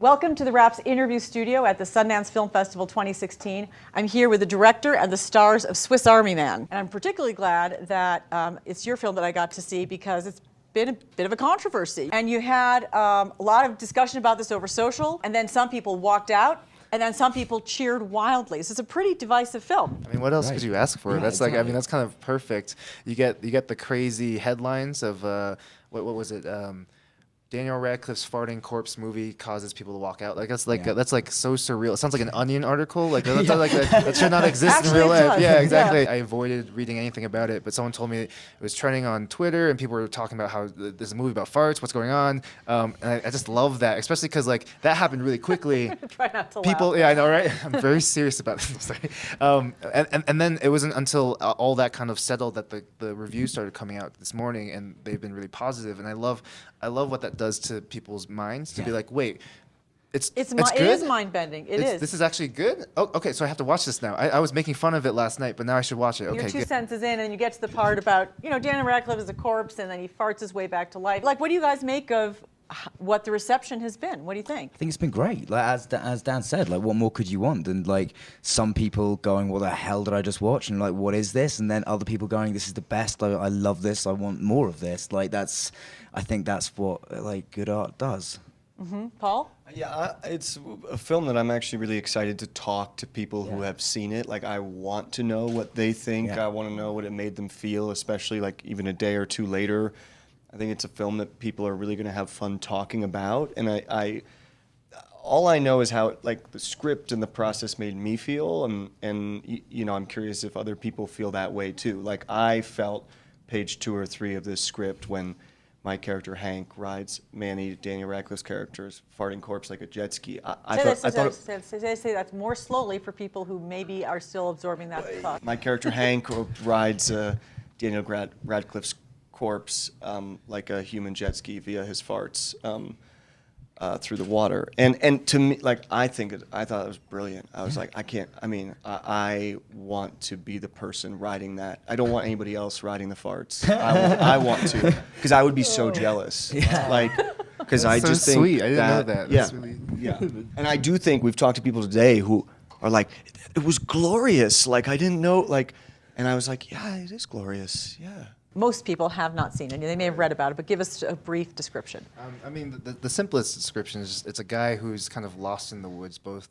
Welcome to TheWrap's interview studio at the Sundance Film Festival 2016. I'm here with the director and the stars of Swiss Army Man. And I'm particularly glad that it's your film that I got to see because it's been a bit of a controversy. And you had a lot of discussion about this over social, and then some people walked out, and then some people cheered wildly. So it's a pretty divisive film. I mean, what else could you ask for? That's exactly. Like, I mean, that's kind of perfect. You get the crazy headlines of what was it? Daniel Radcliffe's farting corpse movie causes people to walk out. Like that's like that's like so surreal. It sounds like an Onion article. Like that's that should not exist in real life. Yeah, exactly. I avoided reading anything about it, but someone told me it was trending on Twitter, and people were talking about how there's a movie about farts. What's going on? And I just love that, especially because like that happened really quickly. Try not to people, laugh. yeah, I know, right? I'm very serious about this. Sorry. And then it wasn't until all that kind of settled that the reviews started coming out this morning, and they've been really positive. And I love what that does to people's minds to be like, wait, it's good? It is mind-bending. This is actually good? Oh, okay, so I have to watch this now. I was making fun of it last night, but now I should watch it. Okay, You're two sentences in, and you get to the part about, Daniel Radcliffe is a corpse, and then he farts his way back to life. Like, what do you guys make of what the reception has been? What do you think? I think it's been great. Like as Dan said, like what more could you want than like some people going, "What the hell did I just watch?" and like, "What is this?" and then other people going, "This is the best. Like, I love this. I want more of this." Like I think that's what like good art does. Mm-hmm. Paul? Yeah, it's a film that I'm actually really excited to talk to people who have seen it. Like, I want to know what they think. I want to know what it made them feel, especially like even a day or two later. I think it's a film that people are really going to have fun talking about, and all I know is how like the script and the process made me feel, and I'm curious if other people feel that way too. Like I felt page 2 or 3 of this script when my character Hank rides Manny, Daniel Radcliffe's character's farting corpse like a jet ski. Say that more slowly for people who maybe are still absorbing that thought. My character Hank rides Daniel Radcliffe's corpse like a human jet ski via his farts through the water, and to me, like I thought it was brilliant. I was like, I want to be the person riding that. I don't want anybody else riding the farts. I want to, because I would be so jealous. Like, because I just think sweet. I didn't know that. Yeah, That's really... yeah. And I do think we've talked to people today who are like, it was glorious. Like I didn't know. Like, and I was like, yeah, it is glorious. Yeah. Most people have not seen it. They may have read about it, but give us a brief description. I mean, the simplest description is just, it's a guy who's kind of lost in the woods, both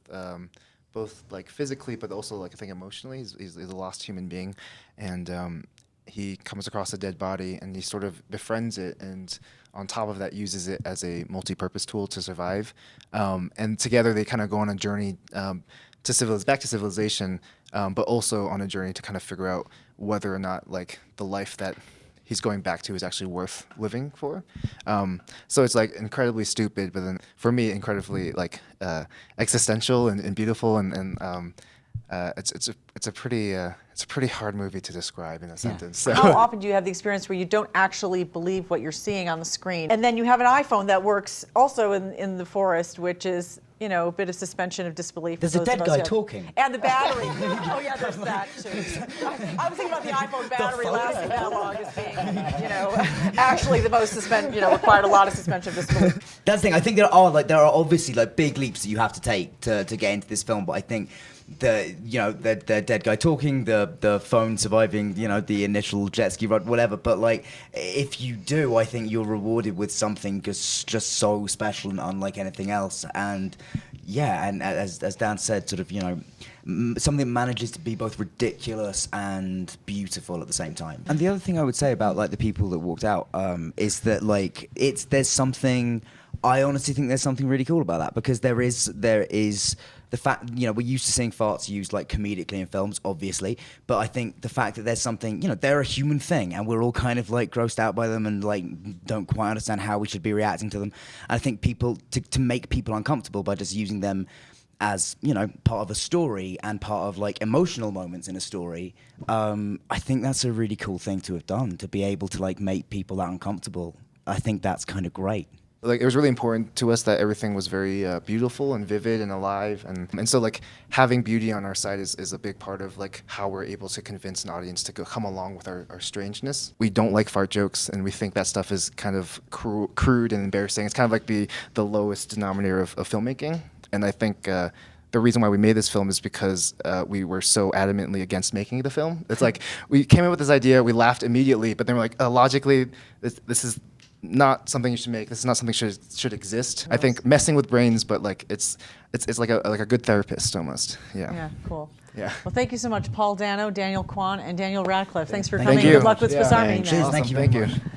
like physically, but also like I think emotionally. He's a lost human being, and he comes across a dead body, and he sort of befriends it, and on top of that uses it as a multi-purpose tool to survive. And together they kind of go on a journey back to civilization, but also on a journey to kind of figure out whether or not like the life that he's going back to is actually worth living for. So it's like incredibly stupid, but then for me incredibly like existential and beautiful, and it's a pretty hard movie to describe in a sentence. So. How often do you have the experience where you don't actually believe what you're seeing on the screen, and then you have an iPhone that works also in the forest, which is a bit of suspension of disbelief. There's a dead guy talking. And the battery. Oh yeah, there's that too. I was thinking about the iPhone battery lasting that long as being, actually the most required a lot of suspension of disbelief. That's the thing. I think there are obviously like big leaps that you have to take to get into this film, but I think the dead guy talking, the phone surviving, the initial jet ski ride, whatever. But like, if you do, I think you're rewarded with something just so special and unlike anything else. And and as Dan said, sort of something that manages to be both ridiculous and beautiful at the same time. And the other thing I would say about like the people that walked out is that like there's something. I honestly think there's something really cool about that, because there is the fact, we're used to seeing farts used like comedically in films, obviously, but I think the fact that there's something, they're a human thing, and we're all kind of like grossed out by them and like don't quite understand how we should be reacting to them. And I think people to make people uncomfortable by just using them as part of a story and part of like emotional moments in a story, I think that's a really cool thing to have done, to be able to like make people that uncomfortable. I think that's kind of great. Like, it was really important to us that everything was very beautiful and vivid and alive, and so like having beauty on our side is a big part of like how we're able to convince an audience to come along with our strangeness. We don't like fart jokes, and we think that stuff is kind of crude and embarrassing. It's kind of like the lowest denominator of filmmaking, and I think the reason why we made this film is because we were so adamantly against making the film. It's like we came up with this idea, we laughed immediately, but then we're like, logically, this is not something you should make. This is not something should exist. I think messing with brains, but like it's like a good therapist almost. Yeah. Yeah, cool. Yeah. Well, thank you so much, Paul Dano, Daniel Kwan, and Daniel Radcliffe. Thanks for Thank coming. you. Good luck with Yeah. Swiss Army Thanks. Man. Cheers, thank you very Thank much. you.